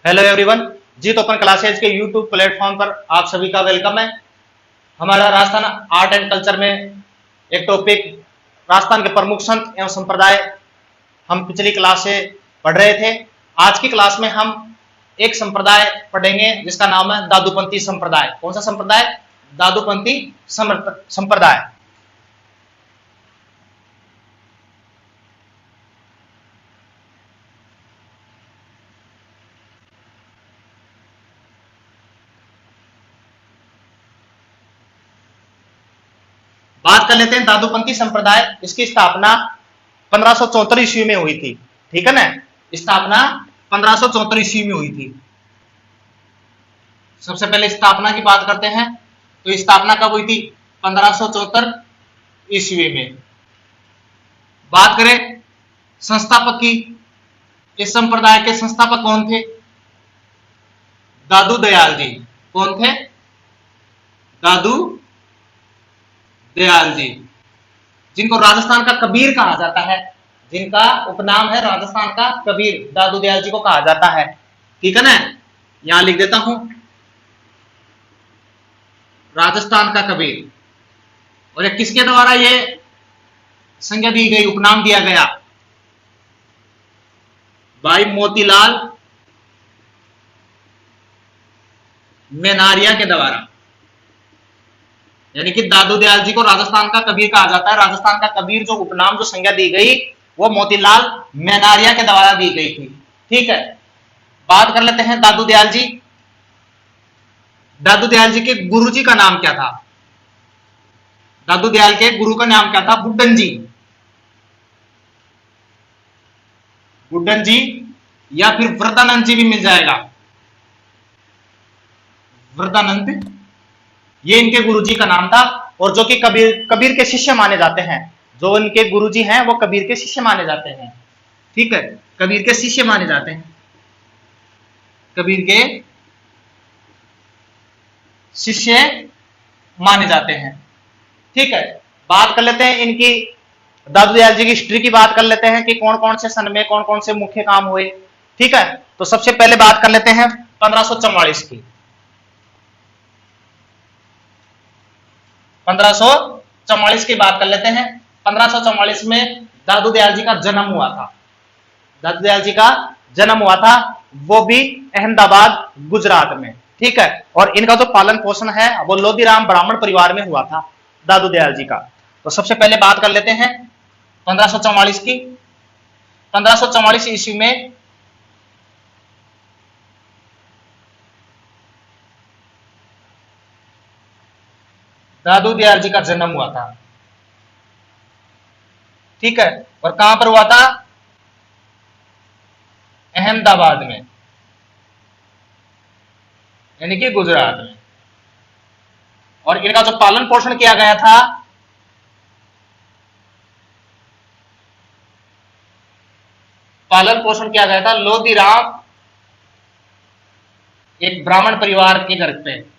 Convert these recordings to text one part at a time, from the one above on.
Hello everyone. Jeet open classes के YouTube platform पर आप सभी का वेलकम है। हमारा राजस्थान आर्ट एंड कल्चर में एक टॉपिक राजस्थान के प्रमुख संत एवं संप्रदाय हम पिछली क्लास से पढ़ रहे थे। आज की क्लास में हम एक संप्रदाय पढ़ेंगे जिसका नाम है दादूपंथी संप्रदाय। कौन सा संप्रदाय? दादूपंथी संप्रदाय। बात कर लेते हैं दादूपंथी संप्रदाय। इसकी स्थापना 1574 ईस्वी में हुई थी। ठीक है ना? स्थापना 1574 ईस्वी में हुई थी। सबसे पहले स्थापना की बात करते हैं तो स्थापना कब हुई थी? 1574 ईस्वी में। बात करें संस्थापक की, इस संप्रदाय के संस्थापक कौन थे? दादू दयाल जी। कौन थे? दादू दयाल जी, जिनको राजस्थान का कबीर कहा जाता है, जिनका उपनाम है राजस्थान का कबीर, दादू दयाल जी को कहा जाता है। ठीक है ना? यहां लिख देता हूं राजस्थान का कबीर। और ये किसके द्वारा ये संज्ञा दी गई, उपनाम दिया गया? भाई मोतीलाल मेनारिया के द्वारा। यानी कि दादू दयाल जी को राजस्थान का कबीर कहा जाता है। राजस्थान का कबीर जो उपनाम, जो संज्ञा दी गई, वो मोतीलाल मेनारिया के द्वारा दी गई थी। ठीक है, बात कर लेते हैं दादू दयाल जी। दादू दयाल जी के गुरु जी का नाम क्या था? दादू दयाल के गुरु का नाम क्या था? बुड्ढन जी। बुड्ढन जी या फिर वृद्धानंद जी भी मिल जाएगा। वृद्धानंद, ये इनके गुरुजी का नाम था। और जो कि कबीर के शिष्य माने जाते हैं। जो इनके गुरुजी हैं वो कबीर के शिष्य माने जाते हैं। ठीक है, कबीर के शिष्य माने जाते हैं। कबीर के शिष्य माने जाते हैं। ठीक है, बात कर लेते हैं इनकी, दादू दयाल जी की हिस्ट्री की बात कर लेते हैं कि कौन कौन से सन में कौन कौन से मुख्य काम हुए। ठीक है, तो सबसे पहले बात कर लेते हैं 1544 की। 1544 की बात कर लेते हैं। 1544 में दादू दयाल जी का जन्म हुआ था। दादू दयाल जी का जन्म हुआ था, वो भी अहमदाबाद गुजरात में। ठीक है, और इनका जो पालन पोषण है वो लोधीराम ब्राह्मण परिवार में हुआ था दादू दयाल जी का। तो सबसे पहले बात कर लेते हैं 1544 की। 1544 ईस्वी में दादू दयाल जी का जन्म हुआ था। ठीक है, और कहां पर हुआ था? अहमदाबाद में, यानी कि गुजरात में। और इनका जो पालन पोषण किया गया था, पालन पोषण किया गया था लोधीराम, एक ब्राह्मण परिवार के घर पे,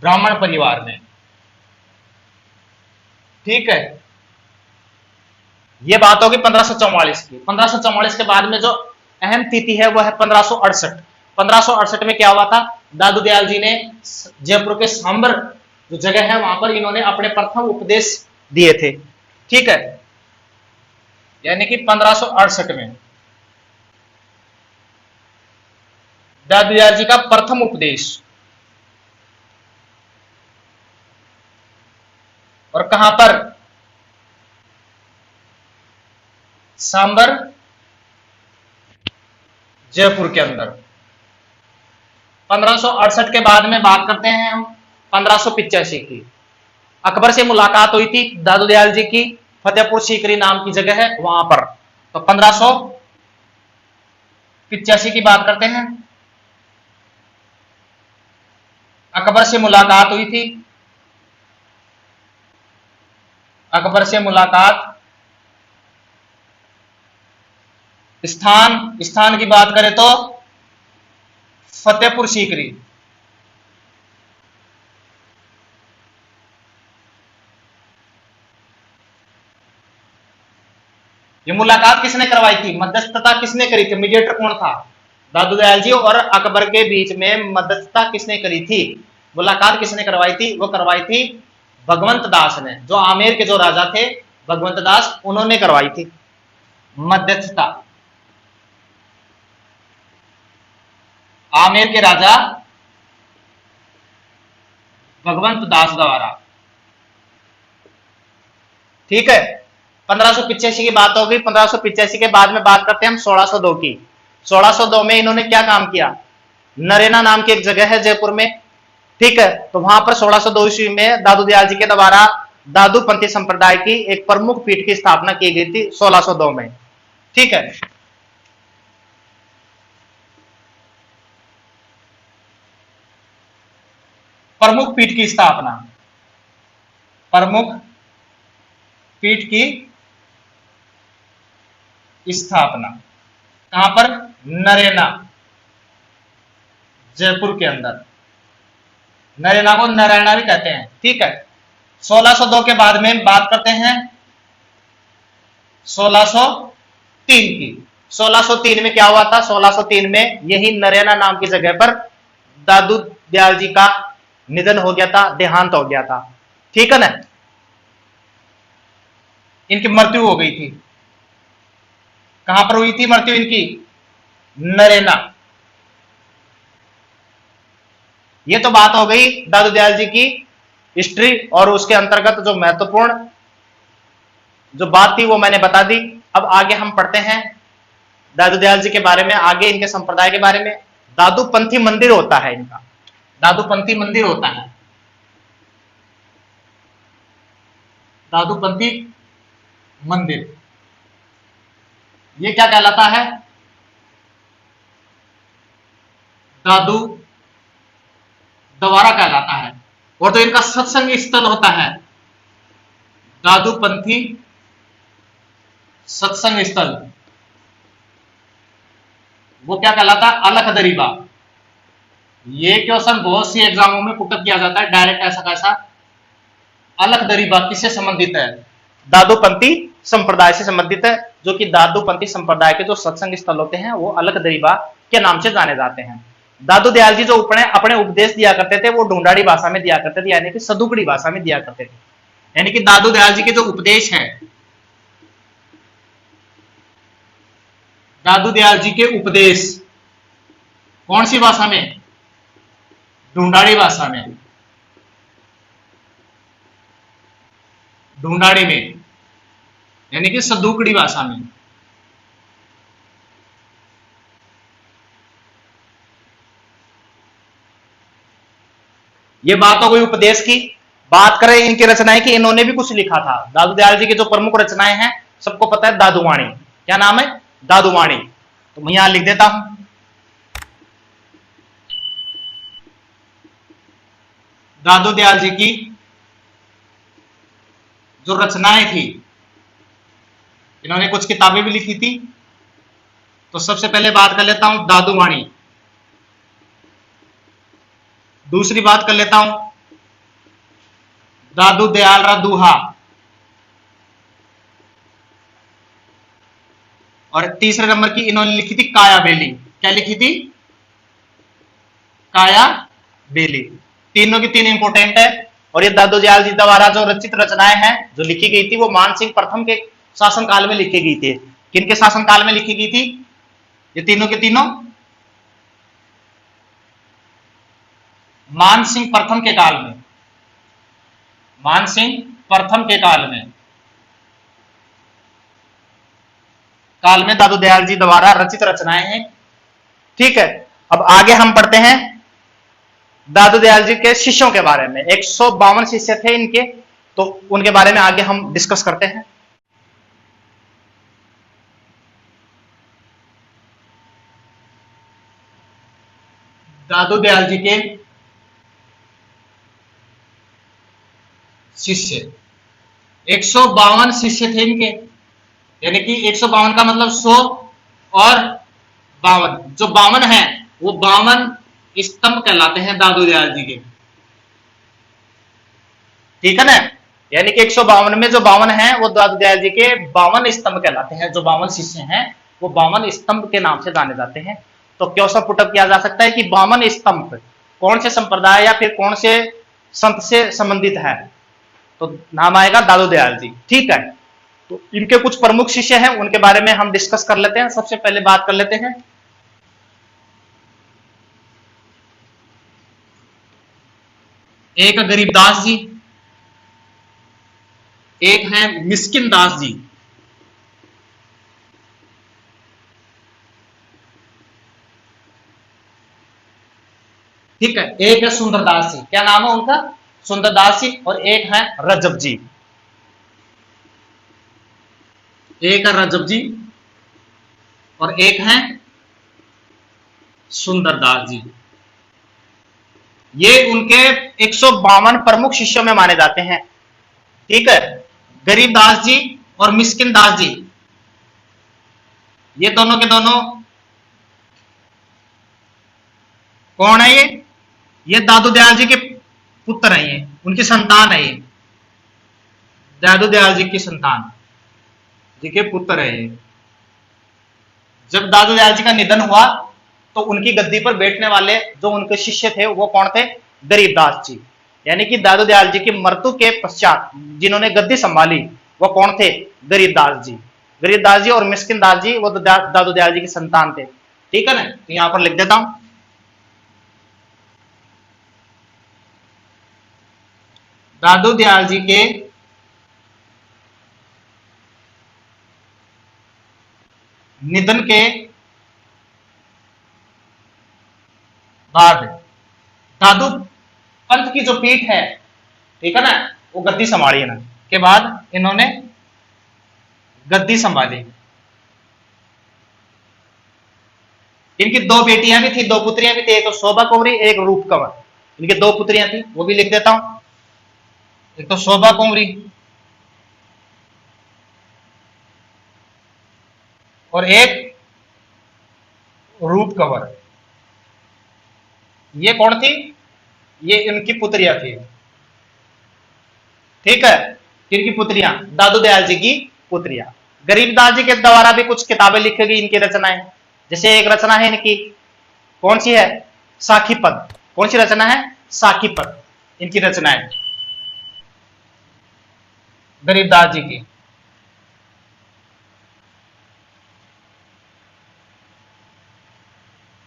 ब्राह्मण परिवार में। ठीक है, ये बात होगी 1544 की। 1544 के बाद में जो अहम तिथि है वो है 1568। 1568 में क्या हुआ था? दादू दयाल जी ने जयपुर के सांबर जो जगह है वहां पर इन्होंने अपने प्रथम उपदेश दिए थे। ठीक है, यानी कि 1568 में दादू दयाल जी का प्रथम उपदेश। और कहां पर? सांबर जयपुर के अंदर। 1568 के बाद में बात करते हैं हम 1585 की। अकबर से मुलाकात हुई थी दादू दयाल जी की, फतेहपुर सीकरी नाम की जगह है वहां पर। तो 1585 की बात करते हैं। अकबर से मुलाकात हुई थी। अकबर से मुलाकात, स्थान, स्थान की बात करें तो फतेहपुर सीकरी। ये मुलाकात किसने करवाई थी, मध्यस्थता किसने करी थी, मीडिएटर कौन था, दादू दयाल जी और अकबर के बीच में मध्यस्थता किसने करी थी, मुलाकात किसने करवाई थी, वो करवाई थी भगवंत दास ने, जो आमेर के जो राजा थे भगवंत दास, उन्होंने करवाई थी मध्यस्थता, आमेर के राजा भगवंत दास द्वारा। ठीक है, 1585 की बात होगी। 1585 के बाद में बात करते हैं हम 1602 की। 1602 में इन्होंने क्या काम किया, नरेना नाम की एक जगह है जयपुर में, ठीक है, तो वहां पर 1602 ईस्वी में दादू दयाल जी के द्वारा दादू पंथी संप्रदाय की एक प्रमुख पीठ की स्थापना की गई थी 1602 में। ठीक है, प्रमुख पीठ की स्थापना, प्रमुख पीठ की स्थापना कहां पर, नरेना, जयपुर के अंदर। नरेना को नारायणा भी कहते हैं। ठीक है, 1602 के बाद में बात करते हैं 1603 की। 1603 में क्या हुआ था, 1603 में यही नरेना नाम की जगह पर दादू दयाल जी का निधन हो गया था, देहांत हो गया था। ठीक है ना, इनकी मृत्यु हो गई थी। कहां पर हुई थी मृत्यु इनकी, नरेना। ये तो बात हो गई दादू दयाल जी की हिस्ट्री, और उसके अंतर्गत जो महत्वपूर्ण जो बात थी वो मैंने बता दी। अब आगे हम पढ़ते हैं दादू दयाल जी के बारे में, आगे इनके संप्रदाय के बारे में। दादूपंथी मंदिर होता है इनका, दादूपंथी मंदिर होता है, दादूपंथी मंदिर, ये क्या कहलाता है, दादू द्वारा कहलाता है। और तो इनका सत्संग स्थल होता है दादूपंथी सत्संग स्थल, वो क्या कहलाता है, अलख दरीबा। ये क्वेश्चन बहुत सी एग्जामों में पुटअप किया जाता है डायरेक्ट, ऐसा कैसा, अलख दरीबा किससे संबंधित है, दादूपंथी संप्रदाय से संबंधित है, जो कि दादूपंथी संप्रदाय के जो सत्संग स्थल होते हैं वो अलख दरीबा के नाम से जाने जाते हैं। दादू दयाल जी जो अपने उपदेश दिया करते थे वो ढूंढाड़ी भाषा में दिया करते थे, यानी कि सदुकड़ी भाषा में दिया करते थे। यानी कि दादू दयाल जी के जो उपदेश हैं, दादू दयाल जी के उपदेश कौन सी भाषा में, ढूंढाड़ी भाषा में, ढूंढाड़ी में, यानी कि सदुकड़ी भाषा में। ये बात हो गई उपदेश की। बात करें इनकी रचनाएं की, इन्होंने भी कुछ लिखा था। दादू दयाल जी की जो प्रमुख रचनाएं हैं सबको पता है, दादूवाणी। क्या नाम है, दादूवाणी। तो मैं यहां लिख देता हूं, दादू दयाल जी की जो रचनाएं थी, इन्होंने कुछ किताबें भी लिखी थी। तो सबसे पहले बात कर लेता हूं दादूवाणी। दूसरी बात कर लेता हूं दादू दयाल रा दूहा। और तीसरे नंबर की इन्होंने लिखी थी काया बेली। क्या लिखी थी, काया बेली। तीनों की तीन इंपोर्टेंट है। और ये दादू दयाल जी द्वारा जो रचित रचनाएं हैं जो लिखी गई थी वो मानसिंह प्रथम के शासनकाल में लिखी गई थी। किनके शासनकाल में लिखी गई थी, ये तीनों के तीनों मानसिंह प्रथम के काल में, मानसिंह प्रथम के काल में दादू दयाल जी द्वारा रचित रचनाएं हैं। ठीक है, अब आगे हम पढ़ते हैं दादू दयाल जी के शिष्यों के बारे में। 152 शिष्य थे इनके, तो उनके बारे में आगे हम डिस्कस करते हैं। दादू दयाल जी के शिष्य 152 शिष्य थे इनके, यानी कि 152 का मतलब 100 और 52, जो 52 है वो 52 स्तंभ कहलाते हैं दादू दयाल जी के। ठीक है ना, यानी कि 152 में जो 52 है वो दादू दयाल जी के 52 स्तंभ कहलाते हैं। जो 52 शिष्य हैं वो 52 स्तंभ के नाम से जाने जाते हैं। तो क्वेश्चन पुटअप किया जा सकता है कि 52 स्तंभ कौन से संप्रदाय या फिर कौन से संत से संबंधित है? तो नाम आएगा दादू दयाल जी। ठीक है, तो इनके कुछ प्रमुख शिष्य हैं, उनके बारे में हम डिस्कस कर लेते हैं। सबसे पहले बात कर लेते हैं एक गरीबदास जी, एक है मिस्किन दास जी। ठीक है, एक है सुंदरदास जी, क्या नाम है उनका? सुंदरदास जी। और एक है रजब जी, एक है रजब जी और एक है सुंदरदास जी। ये उनके 152 प्रमुख शिष्यों में माने जाते हैं। ठीक है, गरीबदास जी और मिस्किन दास जी, ये दोनों के दोनों कौन है? ये दादू दयाल जी के पुत्र हैं, ये उनकी संतान है। ये दादू दयाल जी की संतान जी के पुत्र है। ये जब दादू दयाल जी का निधन हुआ तो उनकी गद्दी पर बैठने वाले जो उनके शिष्य थे वो कौन थे? गरीबदास जी। यानी कि दादू दयाल जी की मृत्यु के पश्चात जिन्होंने गद्दी संभाली वो कौन थे? गरीबदास जी। गरीबदास जी और मिस्किन दास जी वो दादू दयाल जी की संतान थे। ठीक है ना, तो यहां पर लिख देता हूं दादू दयाल जी के निधन के बाद दादू पंथ की जो पीठ है, ठीक है ना, वो गद्दी संभाली ना के बाद इन्होंने गद्दी संभाली। इनकी दो बेटियां भी थी, दो पुत्रियां भी थी, एक तो शोभा कुंवरी, एक रूप कंवर। इनकी दो पुत्रियां थी, वो भी लिख देता हूं। एक तो शोभा कुंवरी और एक रूप कंवर। ये कौन थी? ये इनकी पुत्रियां थी। ठीक है, इनकी पुत्रियां, दादू दयाल जी की पुत्रियां। गरीबदास जी के द्वारा भी कुछ किताबें लिखी गई, इनकी रचनाएं। जैसे एक रचना है इनकी, कौन सी है? साखी पद। कौन सी रचना है? साखी पद इनकी रचना है गरीबदास जी की।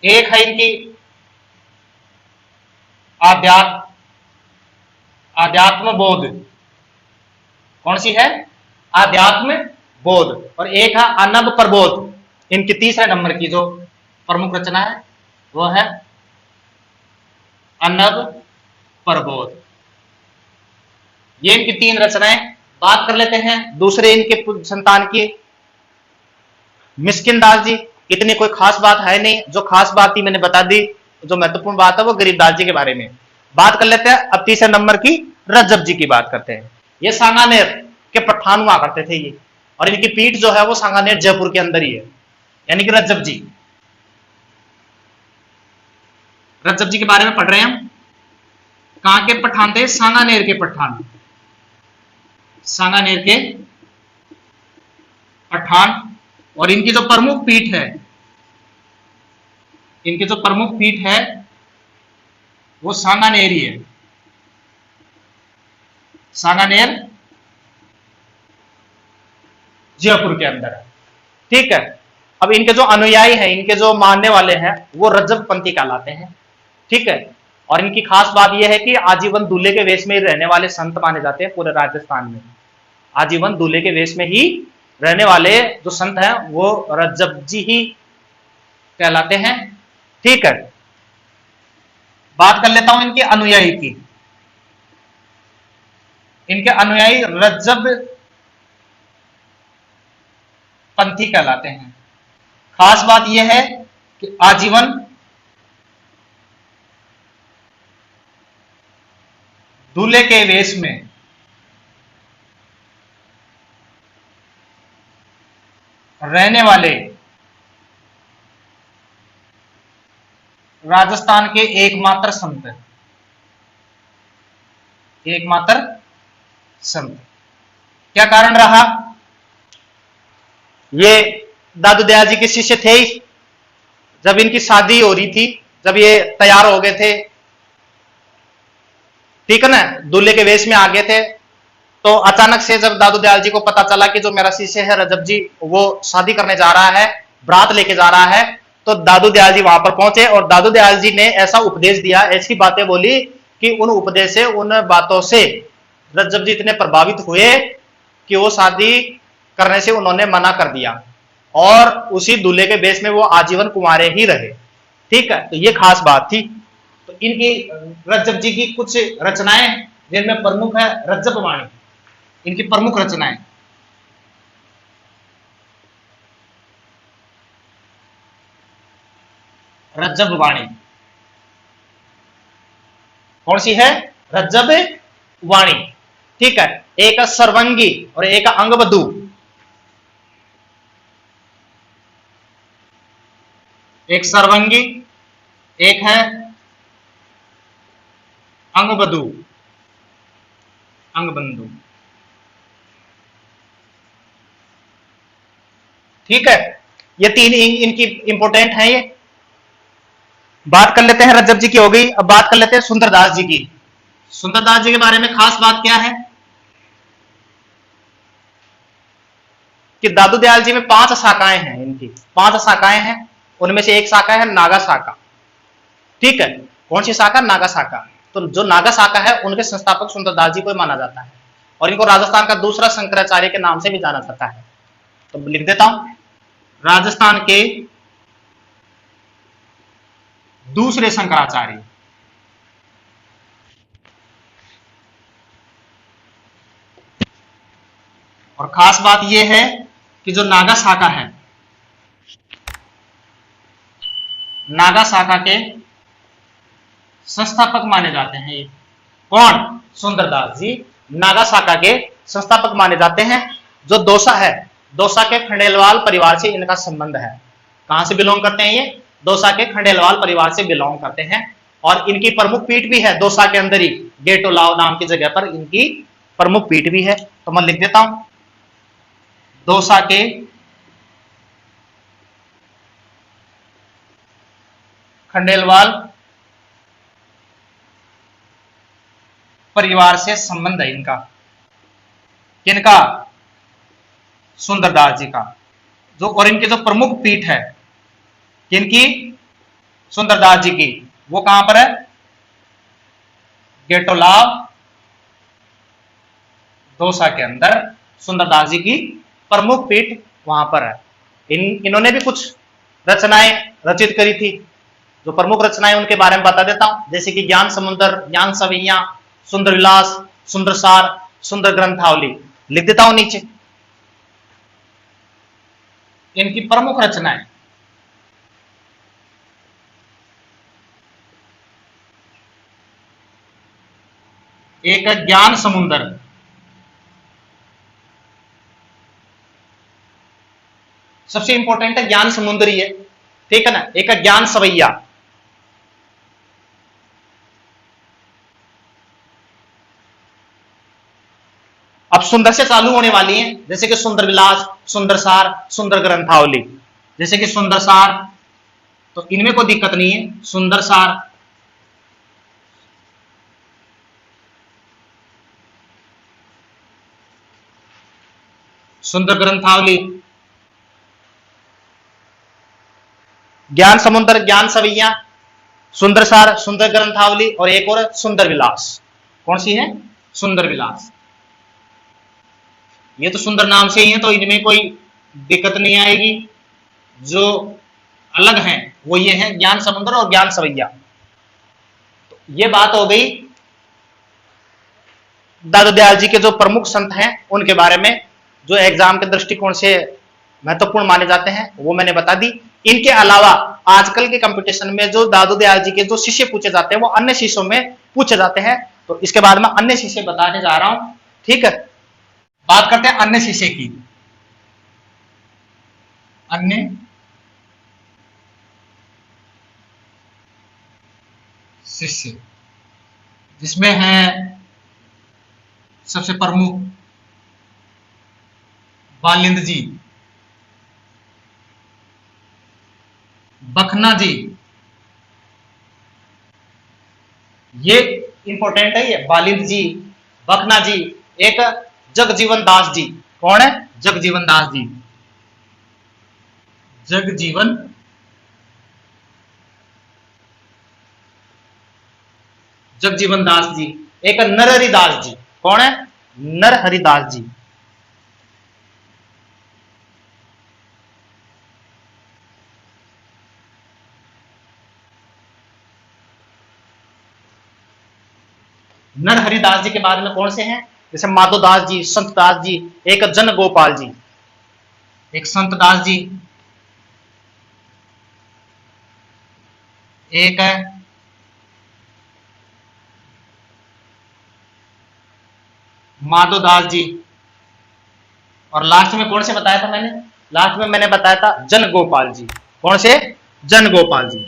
एक है इनकी आध्यात्म आध्यात्म बोध। कौन सी है? आध्यात्म बोध। और एक है अनब प्रबोध। इनकी तीसरे नंबर की जो प्रमुख रचना है वो है अनब प्रबोध। ये इनकी तीन रचनाएं। बात कर लेते हैं दूसरे इनके संतान की, मिस्किन दास जी। इतनी कोई खास बात है नहीं, जो खास बात थी मैंने बता दी। जो महत्वपूर्ण बात है वो गरीबदास जी के बारे में। बात कर लेते हैं अब तीसरे नंबर की, रजब जी की बात करते हैं। ये सांगानेर के पठान हुआ करते थे ये, और इनकी पीठ जो है वो सांगानेर जयपुर के अंदर ही है। यानी कि रजब जी, रजब जी के बारे में पढ़ रहे हैं हम। कहां के पठान थे? सांगानेर के पठान। सांगानेर के पठान। और इनकी जो प्रमुख पीठ है, इनकी जो प्रमुख पीठ है वो सांगानेर ही है। सांगानेर जयपुर के अंदर है। ठीक है, अब इनके जो अनुयायी हैं, इनके जो मानने वाले हैं वो रजब पंथी कहलाते हैं। ठीक है, और इनकी खास बात यह है कि आजीवन दूल्हे के वेश में ही रहने वाले संत माने जाते हैं पूरे राजस्थान में। आजीवन दूल्हे के वेश में ही रहने वाले जो संत हैं वो रजब जी ही कहलाते हैं। ठीक है, बात कर लेता हूं इनके अनुयायी की। इनके अनुयायी रजब पंथी कहलाते हैं। खास बात यह है कि आजीवन दूल्हे के वेश में रहने वाले राजस्थान के एकमात्र संत, एकमात्र संत। क्या कारण रहा? ये दादू दयाल जी के शिष्य थे ही। जब इनकी शादी हो रही थी, जब ये तैयार हो गए थे, ठीक है ना, दूल्हे के वेश में आ गए थे, तो अचानक से जब दादू दयाल जी को पता चला कि जो मेरा शिष्य है रजब जी, वो शादी करने जा रहा है, बारात लेके जा रहा है, तो दादू दयाल जी वहां पर पहुंचे और दादू दयाल जी ने ऐसा उपदेश दिया, ऐसी बातें बोली कि उन उपदेश से, उन बातों से रजब जी इतने प्रभावित हुए कि वो शादी करने से उन्होंने मना कर दिया और उसी दूल्हे के बेस में वो आजीवन कुंवारे ही रहे। ठीक है, तो ये खास बात थी। तो इनकी रजब जी की कुछ रचनाएं जिनमें प्रमुख है रजब वाणी, इनकी प्रमुख रचनाएं। रज्जब वाणी कौन सी है? रज्जब वाणी। ठीक है, एक सर्वंगी और एक अंगबधू। एक सर्वंगी, एक है अंगबधू, अंगबंधु। ठीक है, ये तीन इनकी इंपोर्टेंट है। ये बात कर लेते हैं, रज्जब जी की हो गई। अब बात कर लेते हैं सुंदरदास जी की। सुंदरदास जी के बारे में खास बात क्या है कि दादू दयाल जी में 5 शाखाएं हैं। इनकी 5 शाखाएं हैं, उनमें से एक शाखा है नागा शाखा। ठीक है, कौन सी शाखा? नागा शाखा। तो जो नागा शाखा है उनके संस्थापक सुंदरदास जी को माना जाता है और इनको राजस्थान का दूसरा शंकराचार्य के नाम से भी जाना जाता है। तो लिख देता हूं, राजस्थान के दूसरे शंकराचार्य। और खास बात यह है कि जो नागा शाखा है, नागा शाखा के संस्थापक माने जाते हैं ये। कौन? सुंदरदास जी नागा शाखा के संस्थापक माने जाते हैं। जो दौसा है, दौसा के खंडेलवाल परिवार से इनका संबंध है। कहां से बिलोंग करते हैं ये? दौसा के खंडेलवाल परिवार से बिलोंग करते हैं। और इनकी प्रमुख पीठ भी है दौसा के अंदर ही, गेटोलाव नाम की जगह पर इनकी प्रमुख पीठ भी है। तो मैं लिख देता हूं, दौसा के खंडेलवाल परिवार से संबंध है इनका। किनका? सुंदरदास जी का। जो और इनकी जो प्रमुख पीठ है किनकी? सुंदरदास जी की, वो कहां पर है? गेटोलाव दौसा के अंदर सुंदरदास जी की प्रमुख पीठ वहां पर है। इन्होंने भी कुछ रचनाएं रचित करी थी। जो प्रमुख रचनाएं उनके बारे में बता देता हूं, जैसे कि ज्ञान समुद्र, ज्ञान सवैया, सुंदर विलास, सुंदर सार, सुंदर ग्रंथावली। लिख देता हूं नीचे इनकी प्रमुख रचनाएं। एक ज्ञान समुद्र, सबसे इंपॉर्टेंट है ज्ञान समुद्र ही है। ठीक है ना। एक ज्ञान सवैया, अब सुंदर से चालू होने वाली है, जैसे कि सुंदर विलास, सुंदर सार, सुंदर ग्रंथावली। जैसे कि सुंदर सार, तो इनमें कोई दिक्कत नहीं है। सुंदर सार, सुंदर ग्रंथावली, ज्ञान समुद्र, ज्ञान सवैया, सुंदर सार, सुंदर ग्रंथावली और एक और सुंदर विलास। कौन सी है? सुंदर विलास। ये तो सुंदर नाम से ही है, तो इनमें कोई दिक्कत नहीं आएगी। जो अलग है वो ये है ज्ञान समुद्र और ज्ञान सवैया। तो ये बात हो गई दादू दयाल जी के जो प्रमुख संत हैं उनके बारे में, जो एग्जाम के दृष्टिकोण से महत्वपूर्ण माने जाते हैं, वो मैंने बता दी। इनके अलावा आजकल के कंपटीशन में जो दादू दयाल जी के जो शिष्य पूछे जाते हैं वो अन्य शिष्यों में पूछे जाते हैं। तो इसके बाद में अन्य शिष्य बताने जा रहा हूं। ठीक है, बात करते हैं अन्य शिष्य की। अन्य शिष्य जिसमें है सबसे प्रमुख बालिंद जी, बखना जी, ये इंपॉर्टेंट है, ये बालिंद जी, बखना जी, एक जगजीवन दास जी। कौन है? जगजीवन दास जी, जगजीवन जगजीवन दास जी, एक नरहरिदास जी। कौन है? नरहरिदास जी। नरहरिदास जी के बाद में कौन से हैं? जैसे माधोदास जी, संत दास जी, एक जन गोपाल जी, एक संत दास जी, एक है माधोदास जी, और लास्ट में कौन से बताया था मैंने? लास्ट में मैंने बताया था जन गोपाल जी। कौन से? जन गोपाल जी।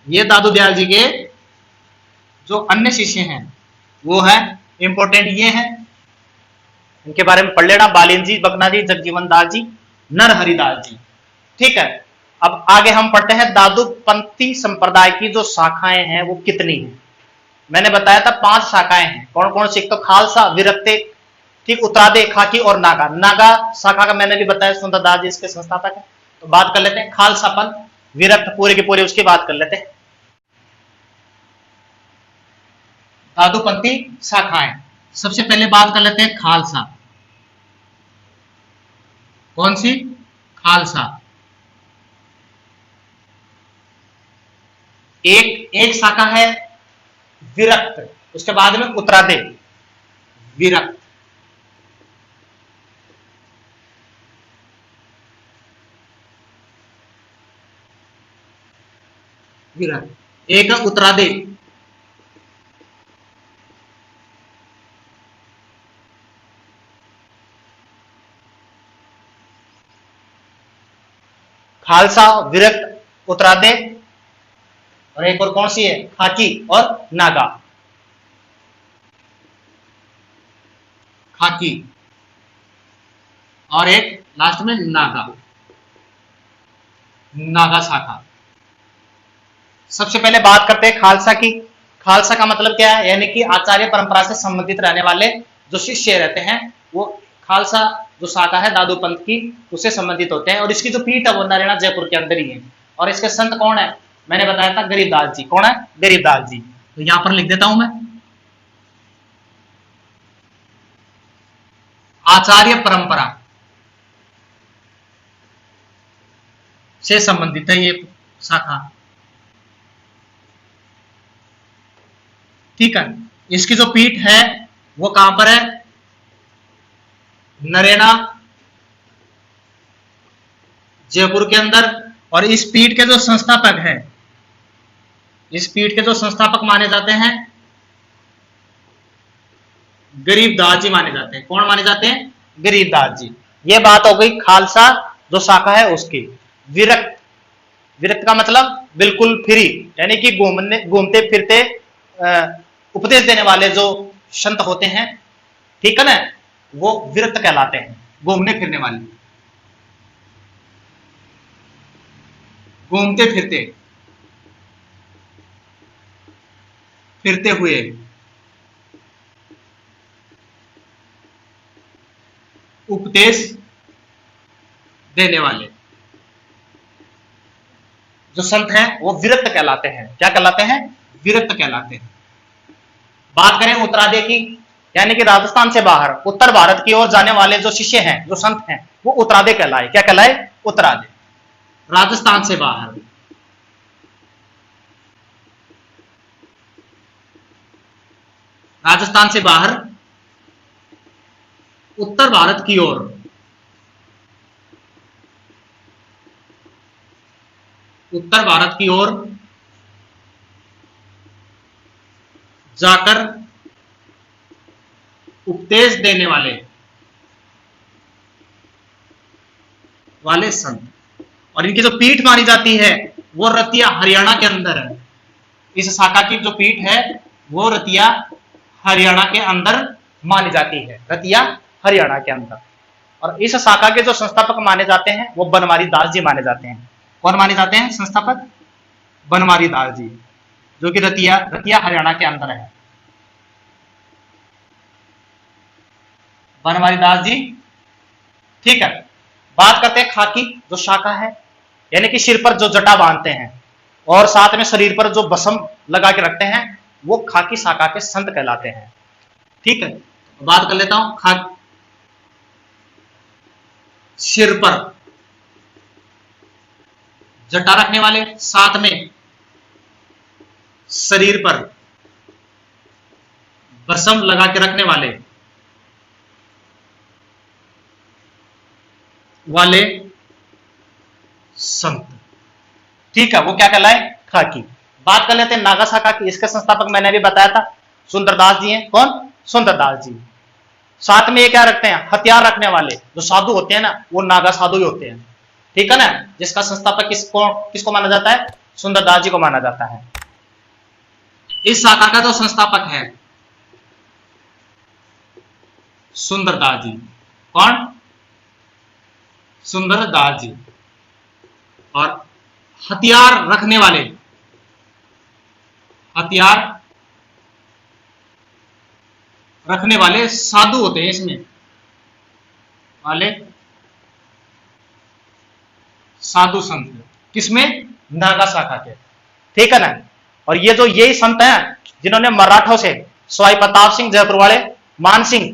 ये दादू दयाल जी के जो अन्य शिष्य हैं वो है इंपॉर्टेंट, ये हैं, इनके बारे में पढ़ लेना। बालिन जी, बकना जी, जगजीवन दास जी, नरहरिदास जी। ठीक है, अब आगे हम पढ़ते हैं दादू पंथी संप्रदाय की जो शाखाएं हैं वो कितनी हैं। मैंने बताया था 5 शाखाएं हैं। कौन कौन सी? तो खालसा, विरक्ते, ठीक, उत्तरादे, खाकी और नागा। नागा शाखा का मैंने भी बताया, सुंदर दास जी इसके संस्थापक है। तो बात कर लेते हैं खालसा पंथ, विरक्त पूरे के पूरे, उसकी बात कर लेते हैं। दादूपंथी शाखाएं, सबसे पहले बात कर लेते हैं खालसा। कौन सी? खालसा। एक शाखा है विरक्त, उसके बाद में उत्तरादे, विरक्त। विरक्त एक उत्तरादे, खालसा, विरक्त, उत्तरादे, और एक और कौन सी है? खाकी और नागा। खाकी और एक लास्ट में नागा, नागा शाखा। सबसे पहले बात करते हैं खालसा की। खालसा का मतलब क्या है? यानी कि आचार्य परंपरा से संबंधित रहने वाले जो शिष्य रहते हैं वो खालसा जो शाखा है दादू पंथ की, उससे संबंधित होते हैं। और इसकी जो पीठ है वो नरेना जयपुर के अंदर ही है। और इसके संत कौन है? मैंने बताया था गरीबदास जी। कौन है? गरीबदास जी। तो यहां पर लिख देता हूं मैं, आचार्य परंपरा से संबंधित है ये शाखा। ठीक है, इसकी जो पीठ है वो कहां पर है? नरेना जयपुर के अंदर। और इस पीठ के जो संस्थापक हैं, इस पीठ के जो संस्थापक माने जाते हैं गरीबदास जी माने जाते हैं। कौन माने जाते हैं? गरीबदास जी। ये बात हो गई खालसा जो शाखा है उसकी। विरक्त, विरक्त का मतलब बिल्कुल फ्री, यानी कि घूमते फिरते उपदेश देने वाले जो संत होते हैं, ठीक है ना, वो विरक्त कहलाते हैं। घूमने फिरने वाले, घूमते फिरते, फिरते हुए, उपदेश देने वाले जो संत हैं वो विरक्त कहलाते हैं। क्या कहलाते हैं? विरक्त कहलाते हैं। बात करें उत्तरादे की, यानी कि राजस्थान से बाहर उत्तर भारत की ओर जाने वाले जो शिष्य हैं, जो संत हैं, वो उत्तरादे कहलाए। क्या कहलाए? उत्तरादे। राजस्थान से बाहर, राजस्थान से बाहर उत्तर भारत की ओर, उत्तर भारत की ओर जाकर उपदेश देने वाले संत। और इनकी जो पीठ मानी जाती है वो रतिया हरियाणा के अंदर है। इस शाखा की जो पीठ है वो रतिया हरियाणा के अंदर मानी जाती है, रतिया हरियाणा के अंदर। और इस शाखा के जो संस्थापक माने जाते हैं वो बनवारी दास जी माने जाते हैं। कौन माने जाते हैं संस्थापक? बनवारी दास जी, जो कि रतिया हरियाणा के अंदर है। बनवारी दास जी, ठीक है। बात करते हैं खाकी जो शाखा है, यानी कि सिर पर जो जटा बांधते हैं और साथ में शरीर पर जो बसम लगा के रखते हैं, वो खाकी शाखा के संत कहलाते हैं। ठीक है, बात कर लेता हूं खाकी। सिर पर जटा रखने वाले, साथ में शरीर पर बसम लगा के रखने वाले संत, ठीक है, वो क्या कहलाए? खाकी। बात कर लेते हैं नागा शाखा की। इसके संस्थापक मैंने भी बताया था सुंदरदास जी हैं। कौन? सुंदरदास जी। साथ में ये क्या रखते हैं? हथियार रखने वाले जो साधु होते हैं ना, वो नागा साधु ही होते हैं। ठीक है ना, जिसका संस्थापक किसको माना जाता है? सुंदरदास जी को माना जाता है। इस शाखा का जो संस्थापक है सुंदरदास जी। कौन? सुंदरदास जी। और हथियार रखने वाले साधु होते हैं इसमें वाले साधु संत। किसमें? नागा शाखा के। ठीक है ना। और ये जो यही संत हैं जिन्होंने मराठों से सवाई प्रताप सिंह जयपुर वाले, मान सिंह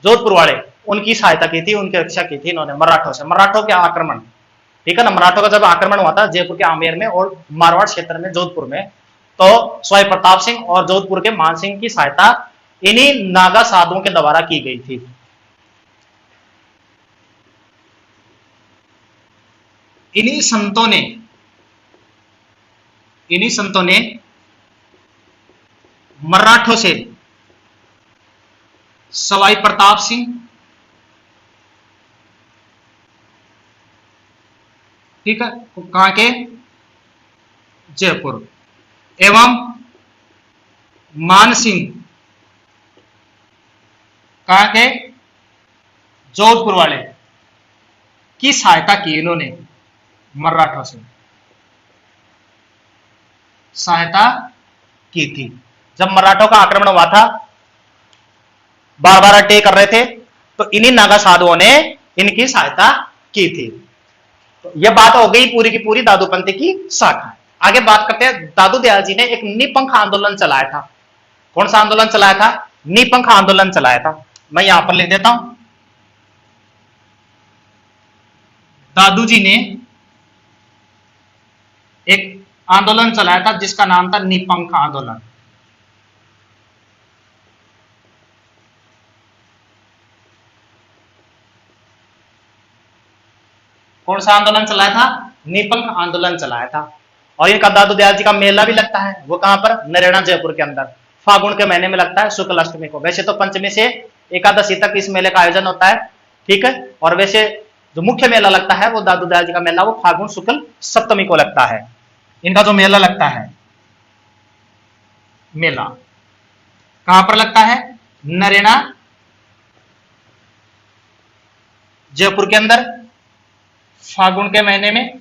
जोधपुर वाले, उनकी सहायता की थी, उनकी रक्षा की थी इन्होंने मराठों से, मराठों के आक्रमण। ठीक है ना, मराठों का जब आक्रमण हुआ था जयपुर के आमेर में और मारवाड़ क्षेत्र में जोधपुर में, तो सवाई प्रताप सिंह और जोधपुर के मान सिंह की सहायता इन्हीं नागा साधुओं के द्वारा की गई थी। इन्हीं संतों ने मराठों से सवाई प्रताप सिंह, ठीक है, कहां के? जयपुर, एवं मान सिंह कहां के? जोधपुर वाले की सहायता की। इन्होंने मराठों से सहायता की थी। जब मराठों का आक्रमण हुआ था, बार बार अटैक कर रहे थे, तो इन्हीं नागा साधुओं ने इनकी सहायता की थी। तो यह बात हो गई पूरी की पूरी दादूपंथी की शाखा। आगे बात करते हैं, दादू दयाल जी ने एक निपंख आंदोलन चलाया था। कौन सा आंदोलन चलाया था? निपंख आंदोलन चलाया था। मैं यहां पर लिख देता हूं, दादू जी ने एक आंदोलन चलाया था जिसका नाम था निपंख आंदोलन। कौन सा आंदोलन चलाया था? निपंख आंदोलन चलाया था। और इनका दादू दयाल जी का मेला भी लगता है, वो कहां पर? नरेना जयपुर के अंदर, फागुन के महीने में लगता है, शुक्ल अष्टमी को। वैसे तो पंचमी से एकादशी तक इस मेले का आयोजन होता है, ठीक है। और वैसे जो मुख्य मेला लगता है वो दादू दयाल जी का मेला, वो फागुन शुक्ल सप्तमी को लगता है। इनका जो मेला लगता है, मेला कहां पर लगता है? नरेना जयपुर के अंदर, फागुन के महीने में,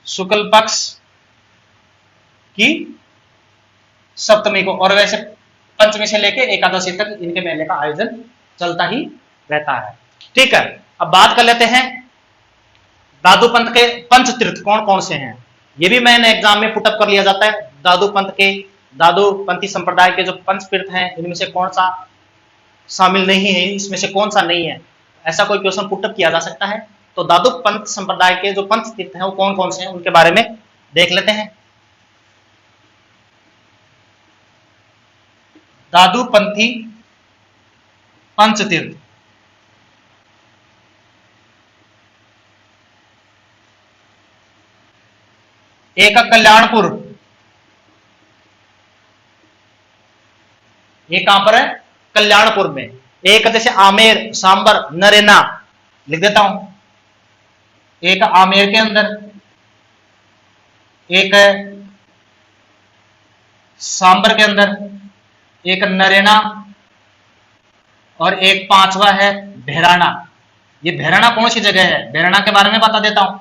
शुक्ल पक्ष की सप्तमी को। और वैसे पंचमी से लेकर एकादशी तक इनके मेले का आयोजन चलता ही रहता है। ठीक है, अब बात कर लेते हैं दादू पंथ के पंच तीर्थ कौन कौन से हैं। ये भी मैंने एग्जाम में पुटअप कर लिया जाता है। दादू पंथ के, दादू पंथी संप्रदाय के जो पंच तीर्थ हैं, इनमें से कौन सा शामिल नहीं है, इसमें से कौन सा नहीं है, ऐसा कोई क्वेश्चन पुटअप किया जा सकता है। तो दादू पंथ संप्रदाय के जो पंच तीर्थ हैं वो कौन कौन से हैं, उनके बारे में देख लेते हैं। दादू पंथी पंच तीर्थ, एक कल्याणपुर, ये कहां पर है? कल्याणपुर में। एक जैसे आमेर, सांबर, नरेना, लिख देता हूं, एक आमेर के अंदर, एक सांबर के अंदर एक नरेना और एक पांचवा है भैराना। ये भैराना कौन सी जगह है, भैराना के बारे में बता देता हूं।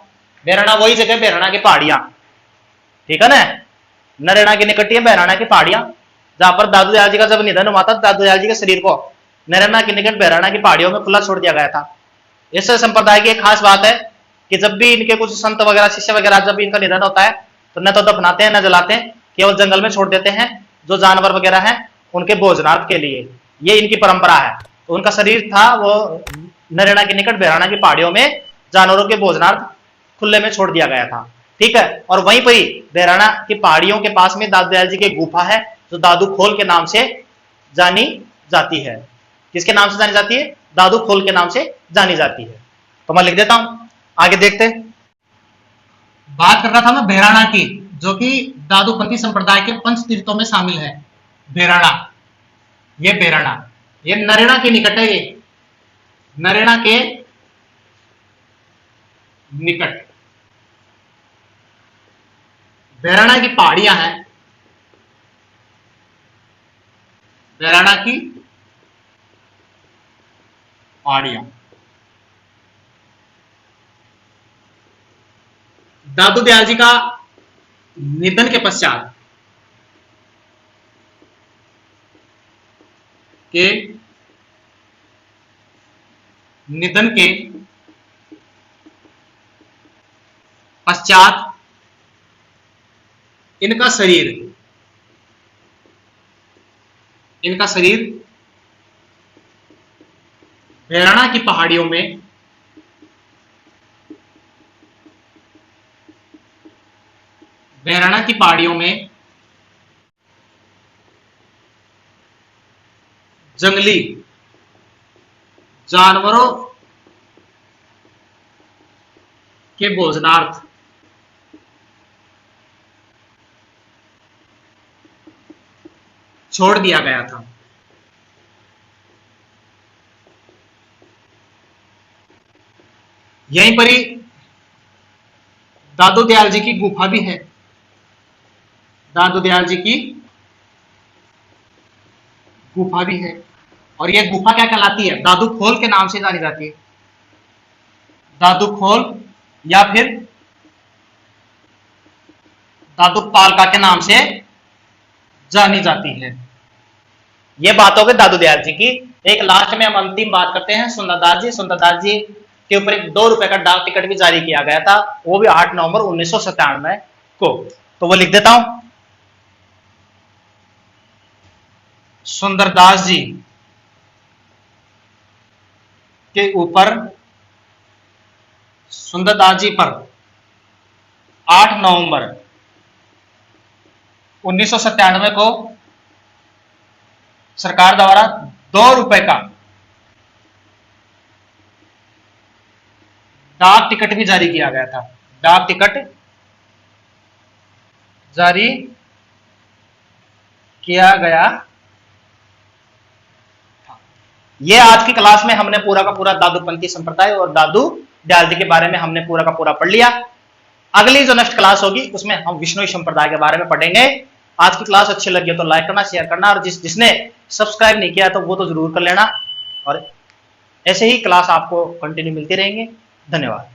भैराना वही जगह, भैराना की पहाड़ियां, ठीक है ना। नरेना के निकट है भैराना की पहाड़ियां, जहां पर दादू दयाल जी का जब निधन हुआ था, दादू दयाल जी के शरीर को नरेना के निकट भैराना की पहाड़ियों में खुला छोड़ दिया गया था। इस संप्रदाय की एक खास बात है कि जब भी इनके कुछ संत वगैरह, शिष्य वगैरह, जब भी इनका निधन होता है तो न तो दफनाते हैं न जलाते हैं, केवल जंगल में छोड़ देते हैं, जो जानवर वगैरह हैं उनके भोजनार्थ के लिए। ये इनकी परंपरा है। तो उनका शरीर था वो नरेना के निकट भैराना की पहाड़ियों में जानवरों के भोजनार्थ खुले में छोड़ दिया गया था, ठीक है। और वहीं पर ही भैराना की पहाड़ियों के पास में दादू दयाल जी की गुफा है, जो दादू खोल के नाम से जानी जाती है। किसके नाम से जानी जाती है? दादू खोल के नाम से जानी जाती है। तो मैं लिख देता हूं, आगे देखते हैं। बात कर रहा था मैं भैराना की, जो कि दादूपंथी संप्रदाय के पंच तीर्थों में शामिल है। भैराना, ये भैराना, ये नरेना के निकट है। ये नरेना के निकट भैराना की पहाड़ियां हैं, भैराना की पहाड़ियां। दादू दयाल जी का निधन के पश्चात इनका शरीर भैराना की पहाड़ियों में जंगली जानवरों के भोजनार्थ छोड़ दिया गया था। यहीं पर ही दादू दयाल जी की गुफा भी है। दादू दयाल जी की गुफा भी है, और यह गुफा क्या कहलाती है? दादू खोल के नाम से जानी जाती है। दादू खोल या फिर दादू पालका के नाम से जानी जाती है। ये बात हो गई दादू दयाल जी की। एक लास्ट में हम अंतिम बात करते हैं सुंदरदास जी। सुंदरदास जी के ऊपर एक 2 रुपए का डाक टिकट भी जारी किया गया था, वो भी 8 नवंबर 1997 को। तो वो लिख देता हूं। सुंदरदास जी के ऊपर, सुंदरदास जी पर 8 नवंबर 1997 को सरकार द्वारा 2 रुपए का डाक टिकट भी जारी किया गया था। डाक टिकट जारी किया गया। ये आज की क्लास में हमने पूरा का पूरा दादूपंथी संप्रदाय और दादू दयाल जी के बारे में हमने पूरा का पूरा पढ़ लिया। अगली जो नेक्स्ट क्लास होगी उसमें हम विष्णु संप्रदाय के बारे में पढ़ेंगे। आज की क्लास अच्छी लगी तो लाइक करना, शेयर करना, और जिसने सब्सक्राइब नहीं किया तो वो तो जरूर कर लेना। और ऐसे ही क्लास आपको कंटिन्यू मिलती रहेंगे। धन्यवाद।